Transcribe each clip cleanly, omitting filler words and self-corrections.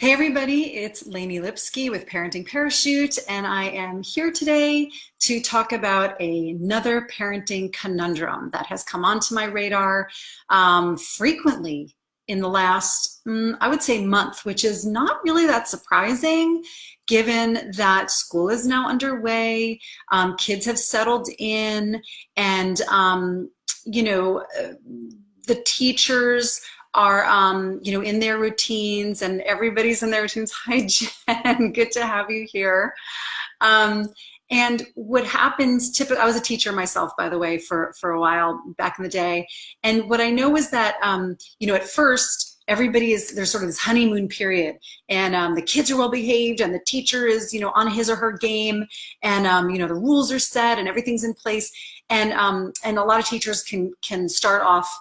Hey everybody, it's Laine Lipsky with Parenting Parachute, and I am here today to talk about another parenting conundrum that has come onto my radar frequently in the last, I would say, month, which is not really that surprising given that school is now underway, kids have settled in, and you know, uh, the teachers are in their routines, and everybody's in their routines. Hi, Jen, good to have you here. Um, and what happens typically, I was a teacher myself, by the way, for a while back in the day. And what I know is that, at first, there's sort of this honeymoon period, and the kids are well behaved, and the teacher is, on his or her game, and, the rules are set and everything's in place. And a lot of teachers can start off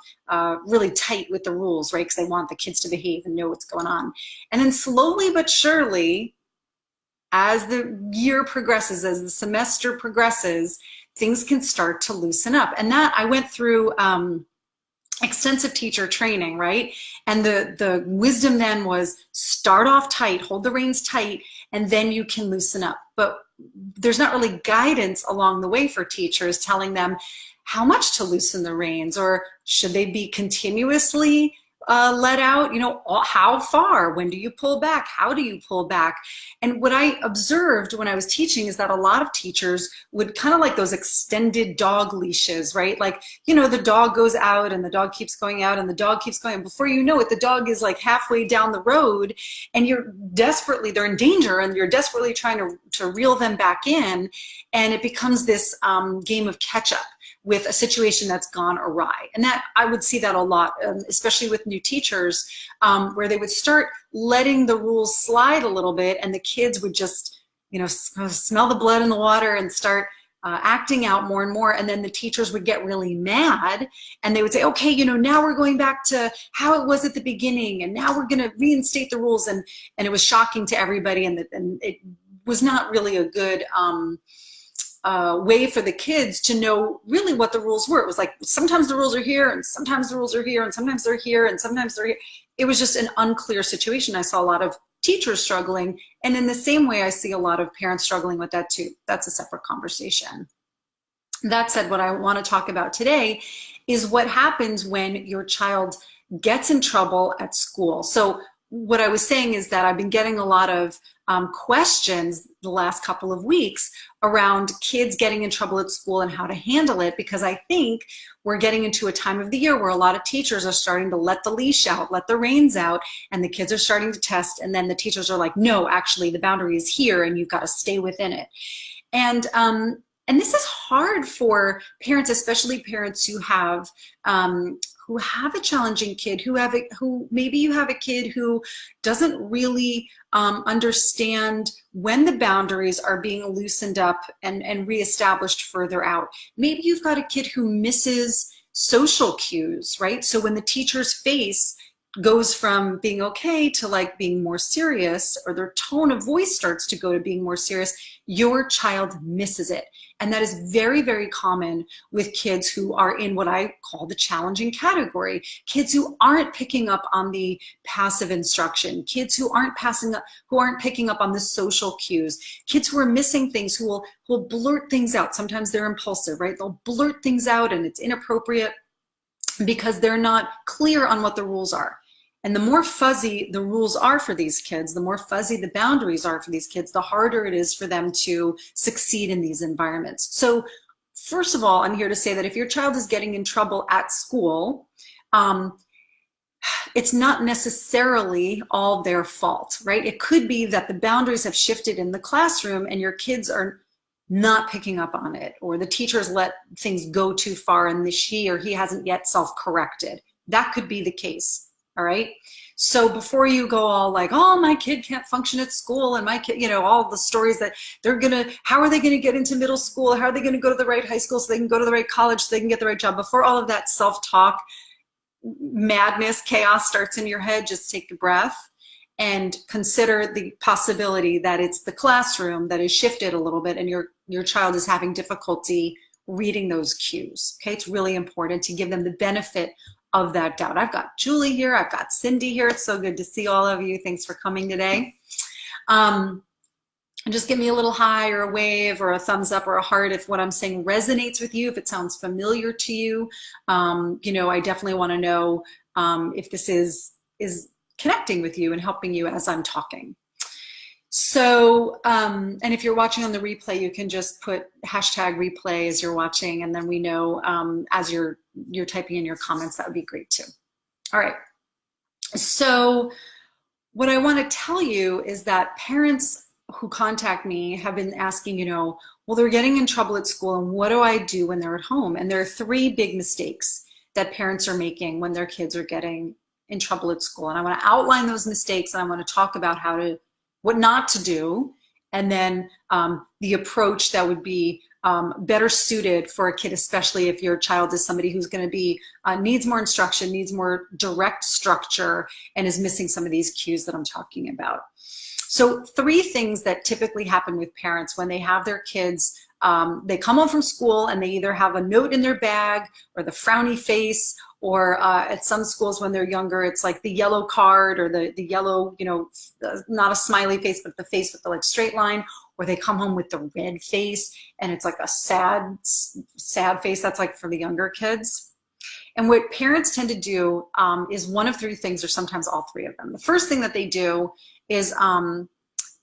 really tight with the rules, right? Because they want the kids to behave and know what's going on. And then slowly but surely, as the year progresses, as the semester progresses, things can start to loosen up. And that I went through extensive teacher training, right? And the wisdom then was start off tight, hold the reins tight, and then you can loosen up. But there's not really guidance along the way for teachers telling them how much to loosen the reins, or should they be continuously let out, how far, when do you pull back, how do you pull back? And what I observed when I was teaching is that a lot of teachers would kind of like those extended dog leashes, right? Like, the dog goes out and the dog keeps going out and the dog keeps going. Before you know it, the dog is like halfway down the road, and they're in danger, and you're desperately trying to reel them back in. And it becomes this game of catch up with a situation that's gone awry. And that I would see that a lot, especially with new teachers, where they would start letting the rules slide a little bit, and the kids would just, smell the blood in the water and start acting out more and more. And then the teachers would get really mad, and they would say, okay, now we're going back to how it was at the beginning, and now we're going to reinstate the rules. And it was shocking to everybody, and it was not really a good way for the kids to know really what the rules were. It was like sometimes the rules are here, and sometimes the rules are here, and sometimes they're here, and sometimes they're here. It was just an unclear situation. I saw a lot of teachers struggling, and in the same way I see a lot of parents struggling with that too. That's a separate conversation. That said, what I want to talk about today is what happens when your child gets in trouble at school. So what I was saying is that I've been getting a lot of questions the last couple of weeks around kids getting in trouble at school and how to handle it, because I think we're getting into a time of the year where a lot of teachers are starting to let the leash out, let the reins out, and the kids are starting to test, and then the teachers are like, no, actually the boundary is here and you've got to stay within it. And this is hard for parents, especially parents who have a challenging kid, who maybe you have a kid who doesn't really understand when the boundaries are being loosened up and reestablished further out. Maybe you've got a kid who misses social cues, right? So when the teacher's face goes from being okay to like being more serious, or their tone of voice starts to go to being more serious, your child misses it. And that is very, very common with kids who are in what I call the challenging category. Kids who aren't picking up on the passive instruction, kids who aren't picking up on the social cues, kids who are missing things, who will blurt things out. Sometimes they're impulsive, right? They'll blurt things out and it's inappropriate because they're not clear on what the rules are. And the more fuzzy the rules are for these kids, the more fuzzy the boundaries are for these kids, the harder it is for them to succeed in these environments. So first of all, I'm here to say that if your child is getting in trouble at school, it's not necessarily all their fault, right? It could be that the boundaries have shifted in the classroom and your kids are not picking up on it, or the teachers let things go too far and she or he hasn't yet self-corrected. That could be the case. All right. So before you go all like, oh, my kid can't function at school, and my kid, all the stories that how are they going to get into middle school? How are they going to go to the right high school so they can go to the right college so they can get the right job? Before all of that self-talk, madness, chaos starts in your head, just take a breath and consider the possibility that it's the classroom that is shifted a little bit and your child is having difficulty reading those cues. Okay. It's really important to give them the benefit of that doubt. I've got Julie here. I've got Cindy here. It's so good to see all of you. Thanks for coming today. And just give me a little hi or a wave or a thumbs up or a heart if what I'm saying resonates with you, if it sounds familiar to you. You know, I definitely want to know if this is connecting with you and helping you as I'm talking. So, and if you're watching on the replay, you can just put hashtag replay as you're watching, and then we know as you're typing in your comments, that would be great too. All right. So what I want to tell you is that parents who contact me have been asking, you know, well, they're getting in trouble at school, and what do I do when they're at home? And there are three big mistakes that parents are making when their kids are getting in trouble at school. And I want to outline those mistakes, and I want to talk about what not to do, and then the approach that would be better suited for a kid, especially if your child is somebody who's going to be needs more instruction, needs more direct structure, and is missing some of these cues that I'm talking about. So three things that typically happen with parents when they have their kids, they come home from school and they either have a note in their bag or the frowny face, or at some schools when they're younger, it's like the yellow card or the yellow, you know, not a smiley face, but the face with the like straight line, or they come home with the red face and it's like a sad face. That's like for the younger kids. And what parents tend to do is one of three things, or sometimes all three of them. The first thing that they do is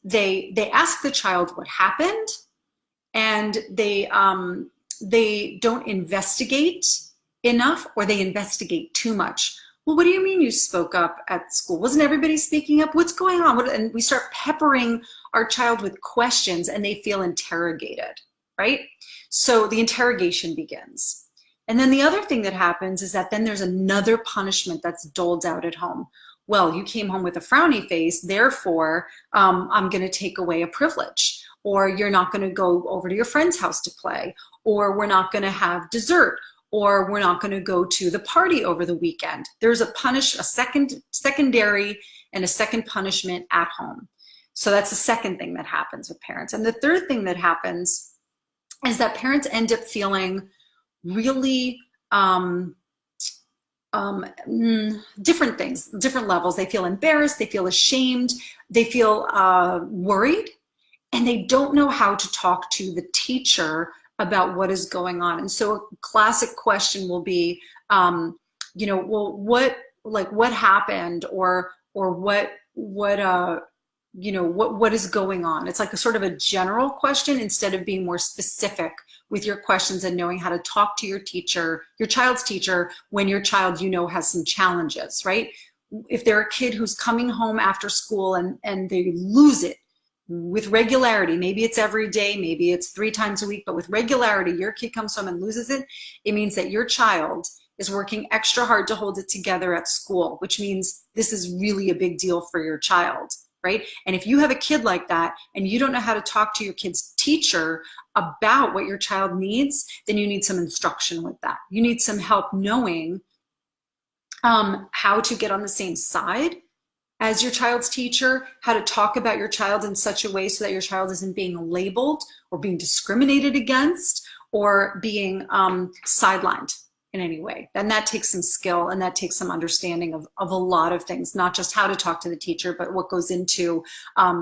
they ask the child what happened, and they don't investigate enough, or they investigate too much. Well, what do you mean you spoke up at school? Wasn't everybody speaking up? What's going on? And we start peppering our child with questions, and they feel interrogated, right? So the interrogation begins. And then the other thing that happens is that then there's another punishment that's doled out at home. Well, you came home with a frowny face, therefore I'm going to take away a privilege, or you're not going to go over to your friend's house to play, or we're not going to have dessert, or we're not going to go to the party over the weekend. There's a secondary and a second punishment at home. So that's the second thing that happens with parents. And the third thing that happens is that parents end up feeling really different things, different levels. They feel embarrassed, they feel ashamed, they feel worried, and they don't know how to talk to the teacher about what is going on. And so a classic question will be, you know, well, what happened, or what you know, what is going on? It's like a sort of a general question instead of being more specific with your questions and knowing how to talk to your teacher, your child's teacher, when your child, you know, has some challenges, right? If they're a kid who's coming home after school and they lose it with regularity, maybe it's every day, maybe it's 3 times a week, but with regularity, your kid comes home and loses it, it means that your child is working extra hard to hold it together at school, which means this is really a big deal for your child. Right? And if you have a kid like that and you don't know how to talk to your kid's teacher about what your child needs, then you need some instruction with that. You need some help knowing how to get on the same side as your child's teacher, how to talk about your child in such a way so that your child isn't being labeled or being discriminated against or being sidelined in any way. And that takes some skill, and that takes some understanding of a lot of things, not just how to talk to the teacher, but what goes into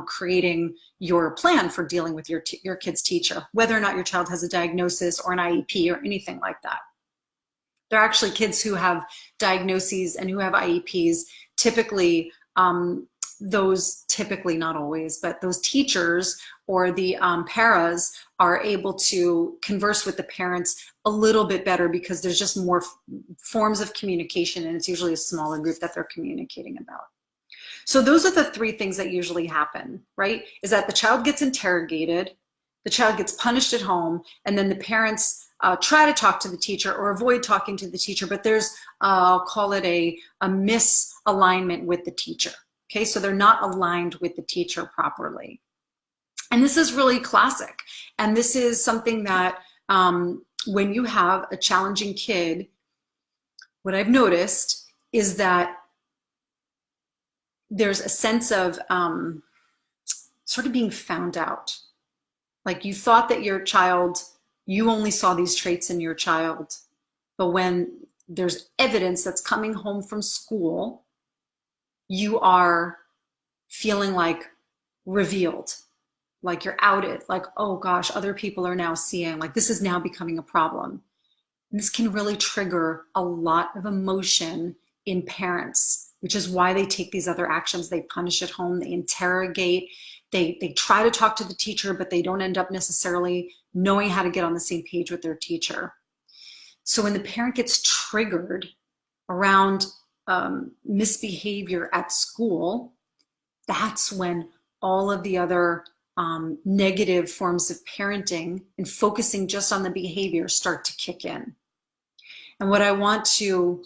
creating your plan for dealing with your kid's teacher, whether or not your child has a diagnosis or an IEP or anything like that. There are actually kids who have diagnoses and who have IEPs. Typically, not always, but those teachers or the paras are able to converse with the parents a little bit better because there's just more forms of communication, and it's usually a smaller group that they're communicating about. So those are the 3 things that usually happen, right? Is that the child gets interrogated, the child gets punished at home, and then the parents try to talk to the teacher or avoid talking to the teacher, but there's, I'll call it a misalignment with the teacher. Okay, so they're not aligned with the teacher properly. And this is really classic. And this is something that when you have a challenging kid, what I've noticed is that there's a sense of sort of being found out. Like you thought that your child, you only saw these traits in your child, but when there's evidence that's coming home from school, you are feeling like revealed, like you're outed, like, oh gosh, other people are now seeing, like this is now becoming a problem. And this can really trigger a lot of emotion in parents, which is why they take these other actions. They punish at home, they interrogate, they try to talk to the teacher, but they don't end up necessarily knowing how to get on the same page with their teacher. So when the parent gets triggered around misbehavior at school, that's when all of the other negative forms of parenting and focusing just on the behavior start to kick in. And what I want to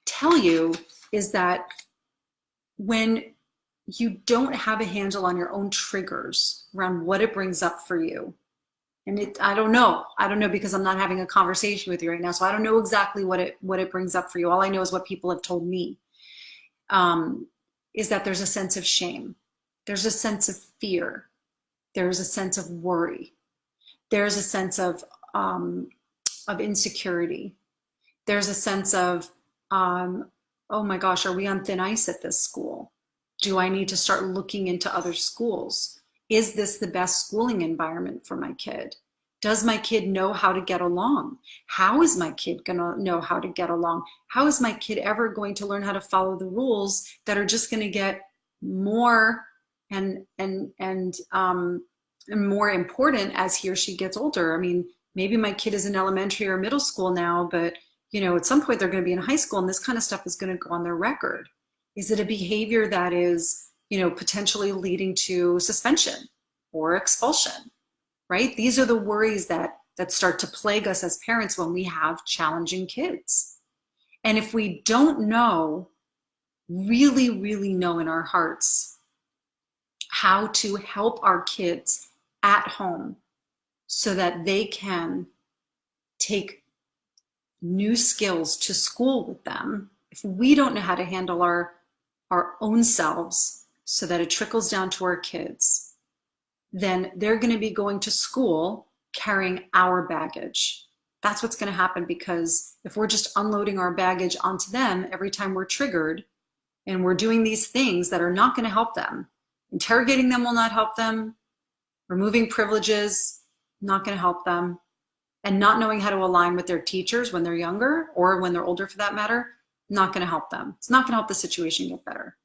tell you is that when you don't have a handle on your own triggers around what it brings up for you, and I don't know because I'm not having a conversation with you right now, so I don't know exactly what it brings up for you. All I know is what people have told me, is that there's a sense of shame, there's a sense of fear, there's a sense of worry, there's a sense of insecurity, there's a sense of oh my gosh, are we on thin ice at this school? Do I need to start looking into other schools? Is this the best schooling environment for my kid? Does my kid know how to get along? How is my kid going to know how to get along? How is my kid ever going to learn how to follow the rules that are just going to get more and more important as he or she gets older? I mean, maybe my kid is in elementary or middle school now, but at some point they're going to be in high school, and this kind of stuff is going to go on their record. Is it a behavior that is, potentially leading to suspension or expulsion, right? These are the worries that start to plague us as parents when we have challenging kids. And if we don't know, really, really know in our hearts how to help our kids at home so that they can take new skills to school with them, if we don't know how to handle our own selves so that it trickles down to our kids, then they're going to be going to school carrying our baggage. That's what's going to happen, because if we're just unloading our baggage onto them every time we're triggered and we're doing these things that are not going to help them, interrogating them will not help them, removing privileges, not going to help them, and not knowing how to align with their teachers when they're younger or when they're older for that matter, not going to help them. It's not going to help the situation get better.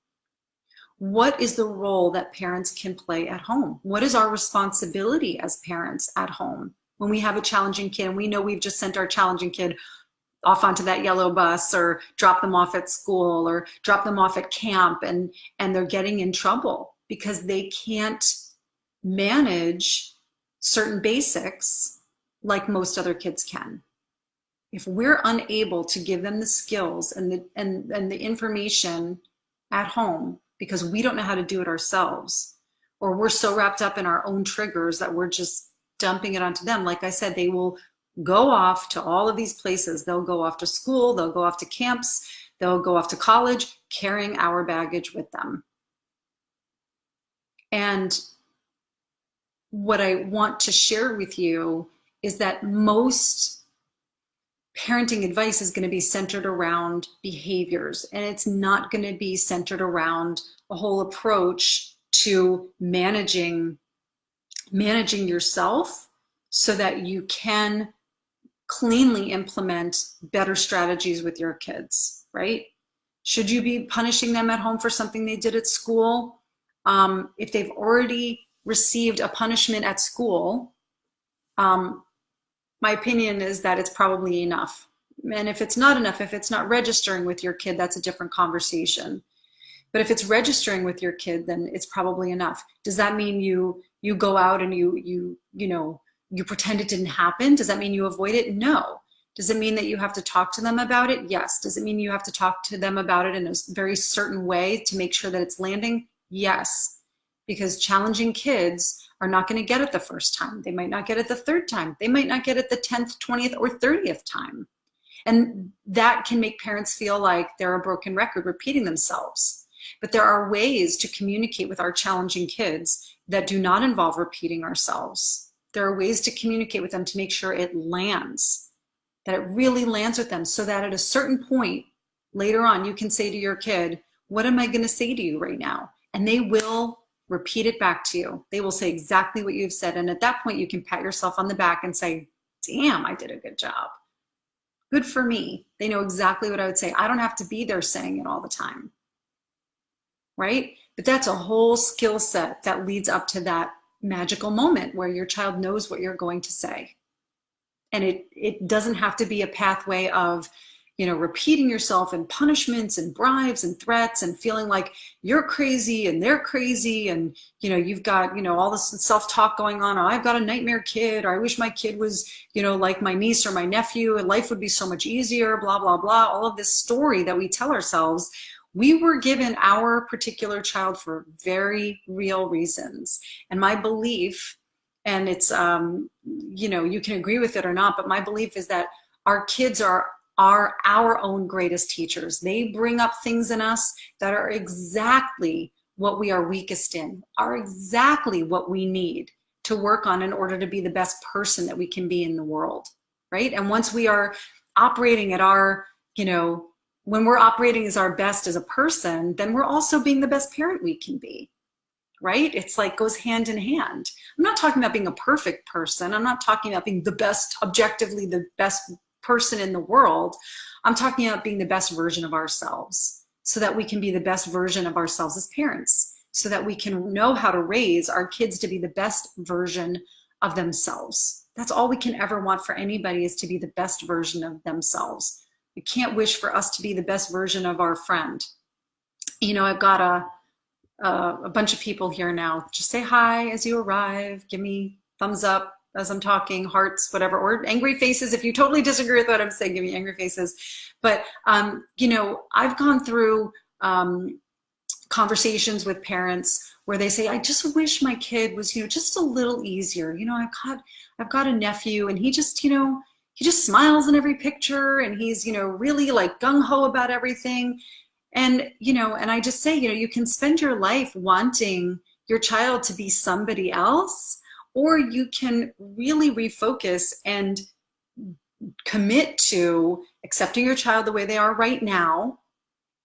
What is the role that parents can play at home? What is our responsibility as parents at home when we have a challenging kid and we know we've just sent our challenging kid off onto that yellow bus, or drop them off at school, or drop them off at camp, and they're getting in trouble because they can't manage certain basics like most other kids can. If we're unable to give them the skills and the information at home because we don't know how to do it ourselves, or we're so wrapped up in our own triggers that we're just dumping it onto them, like I said, they will go off to all of these places. They'll go off to school, they'll go off to camps, they'll go off to college, carrying our baggage with them. And what I want to share with you is that most parenting advice is going to be centered around behaviors, and it's not going to be centered around a whole approach to managing yourself so that you can cleanly implement better strategies with your kids, right? Should you be punishing them at home for something they did at school? If they've already received a punishment at school, my opinion is that it's probably enough. And if it's not enough, if it's not registering with your kid, that's a different conversation. But if it's registering with your kid, then it's probably enough. Does that mean you go out and you pretend it didn't happen? Does that mean you avoid it? No. Does it mean that you have to talk to them about it? Yes. Does it mean you have to talk to them about it in a very certain way to make sure that it's landing? Yes. Because challenging kids are not going to get it the first time. They might not get it the third time. They might not get it the 10th, 20th, or 30th time. And that can make parents feel like they're a broken record repeating themselves. But there are ways to communicate with our challenging kids that do not involve repeating ourselves. There are ways to communicate with them to make sure it lands. that it really lands with them, so that at a certain point later on, you can say to your kid, what am I going to say to you right now? And they will repeat it back to you. They will say exactly what you've said. And at that point, you can pat yourself on the back and say, damn, I did a good job. Good for me. They know exactly what I would say. I don't have to be there saying it all the time, right? But that's a whole skill set that leads up to that magical moment where your child knows what you're going to say. And it doesn't have to be a pathway of, repeating yourself and punishments and bribes and threats and feeling like you're crazy and they're crazy and, you've got, all this self-talk going on. Oh, I've got a nightmare kid, or I wish my kid was, like my niece or my nephew, and life would be so much easier, blah, blah, blah. All of this story that we tell ourselves, we were given our particular child for very real reasons. And my belief, and it's, you can agree with it or not, but my belief is that our kids are our own greatest teachers. They bring up things in us that are exactly what we are weakest in, are exactly what we need to work on in order to be the best person that we can be in the world, right? And once we are operating at our, when we're operating as our best as a person, then we're also being the best parent we can be, right? It's like goes hand in hand. I'm not talking about being a perfect person. I'm not talking about being the best, objectively the best person in the world. I'm talking about being the best version of ourselves, so that we can be the best version of ourselves as parents, so that we can know how to raise our kids to be the best version of themselves. That's all we can ever want for anybody, is to be the best version of themselves. We can't wish for us to be the best version of our friend. I've got a bunch of people here now. Just say hi as you arrive. Give me thumbs up as I'm talking, hearts, whatever, or angry faces. If you totally disagree with what I'm saying, give me angry faces. But, I've gone through conversations with parents where they say, I just wish my kid was, just a little easier. I've got a nephew, and he just, he just smiles in every picture, and he's, really like gung-ho about everything. And, and I just say, you can spend your life wanting your child to be somebody else, or you can really refocus and commit to accepting your child the way they are right now,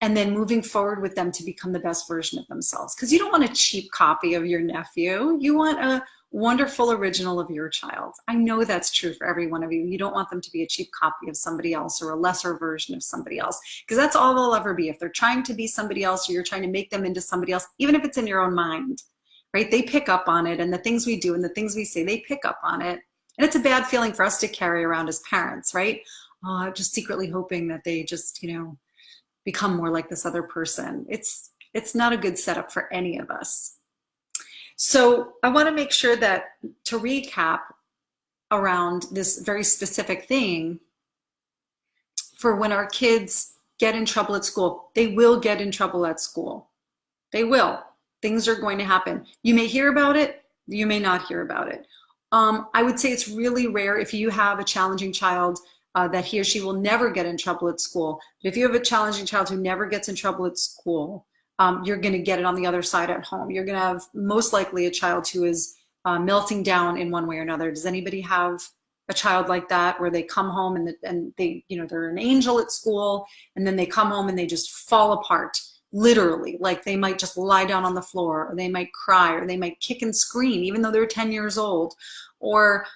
and then moving forward with them to become the best version of themselves. Because you don't want a cheap copy of your nephew. You want a wonderful original of your child. I know that's true for every one of you. You don't want them to be a cheap copy of somebody else or a lesser version of somebody else, because that's all they'll ever be. If they're trying to be somebody else, or you're trying to make them into somebody else, even if it's in your own mind, right? They pick up on it, and the things we do and the things we say, they pick up on it. And it's a bad feeling for us to carry around as parents, right? Just secretly hoping that they just, become more like this other person. It's not a good setup for any of us. So I want to make sure that, to recap around this very specific thing, for when our kids get in trouble at school, they will get in trouble at school. They will. Things are going to happen. You may hear about it, you may not hear about it. I would say it's really rare if you have a challenging child that he or she will never get in trouble at school. But if you have a challenging child who never gets in trouble at school, you're going to get it on the other side at home. You're going to have most likely a child who is melting down in one way or another. Does anybody have a child like that, where they come home and they, they're an angel at school, and then they come home and they just fall apart? Literally, like they might just lie down on the floor, or they might cry, or they might kick and scream even though they're 10 years old, or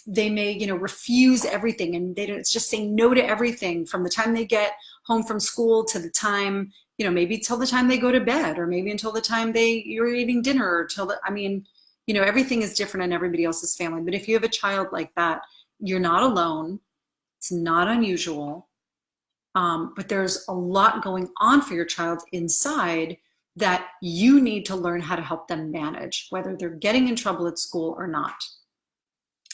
they may refuse everything, and it's just saying no to everything from the time they get home from school to the time, maybe till the time they go to bed, or maybe until the time you're eating dinner, or everything is different in everybody else's family. But if you have a child like that, you're not alone. It's not unusual. But there's a lot going on for your child inside that you need to learn how to help them manage, whether they're getting in trouble at school or not.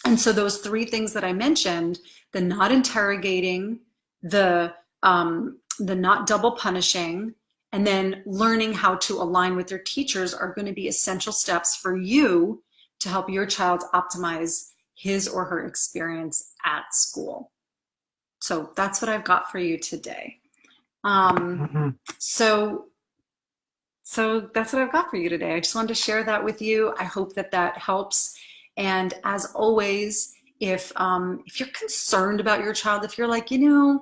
And so those three things that I mentioned, the not interrogating, the not double punishing, and then learning how to align with their teachers, are going to be essential steps for you to help your child optimize his or her experience at school. So that's what I've got for you today. So that's what I've got for you today. I just wanted to share that with you. I hope that helps. And as always, if you're concerned about your child, if you're like, I know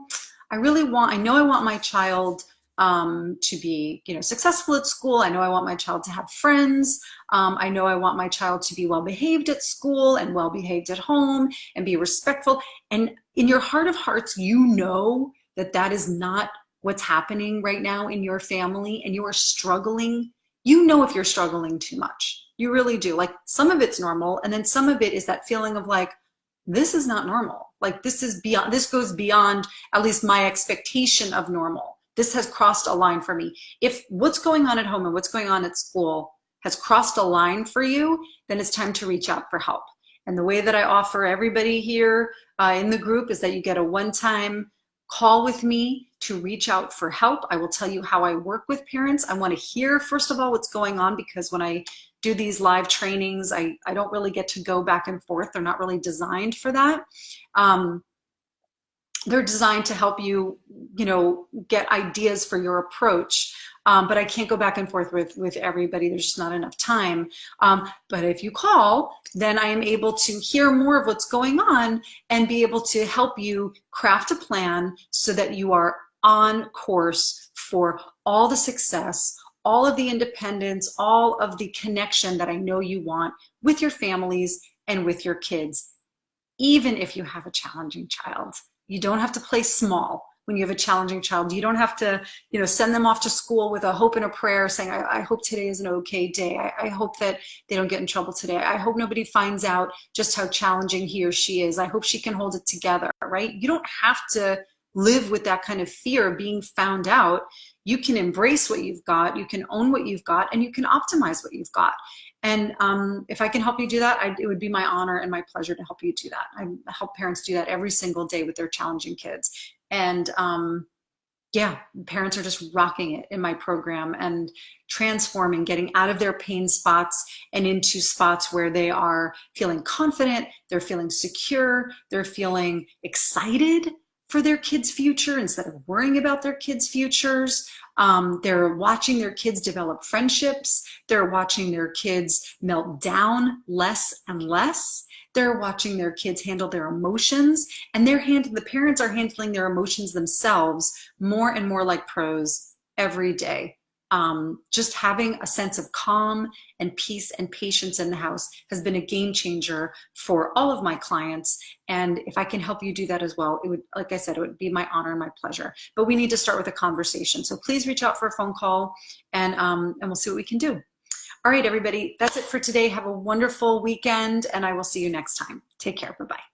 I want my child to be, successful at school. I know I want my child to have friends. I know I want my child to be well behaved at school and well behaved at home and be respectful. And in your heart of hearts, you know that that is not what's happening right now in your family, and you are struggling. You know if you're struggling too much. You really do. Like, some of it's normal, and then some of it is that feeling of like, this is not normal. Like, this goes beyond at least my expectation of normal. This has crossed a line for me. If what's going on at home and what's going on at school has crossed a line for you, then it's time to reach out for help. And the way that I offer everybody here in the group is that you get a one-time call with me to reach out for help. I will tell you how I work with parents. I want to hear, first of all, what's going on, because when I do these live trainings, I don't really get to go back and forth. They're not really designed for that. They're designed to help you, get ideas for your approach. But I can't go back and forth with everybody. There's just not enough time. But if you call, then I am able to hear more of what's going on and be able to help you craft a plan so that you are on course for all the success, all of the independence, all of the connection that I know you want with your families and with your kids, even if you have a challenging child. You don't have to play small when you have a challenging child. You don't have to, send them off to school with a hope and a prayer saying, I hope today is an okay day. I hope that they don't get in trouble today. I hope nobody finds out just how challenging he or she is. I hope she can hold it together, right? You don't have to live with that kind of fear of being found out. You can embrace what you've got, you can own what you've got, and you can optimize what you've got. And if I can help you do that, it would be my honor and my pleasure to help you do that. I help parents do that every single day with their challenging kids. And yeah, parents are just rocking it in my program and transforming, getting out of their pain spots and into spots where they are feeling confident, they're feeling secure, they're feeling excited for their kids' future instead of worrying about their kids' futures. They're watching their kids develop friendships. They're watching their kids melt down less and less. They're watching their kids handle their emotions, and the parents are handling their emotions themselves more and more like pros every day. Just having a sense of calm and peace and patience in the house has been a game changer for all of my clients. And if I can help you do that as well, it would, like I said, it would be my honor and my pleasure. But we need to start with a conversation. So please reach out for a phone call, and we'll see what we can do. All right, everybody, that's it for today. Have a wonderful weekend, and I will see you next time. Take care. Bye-bye.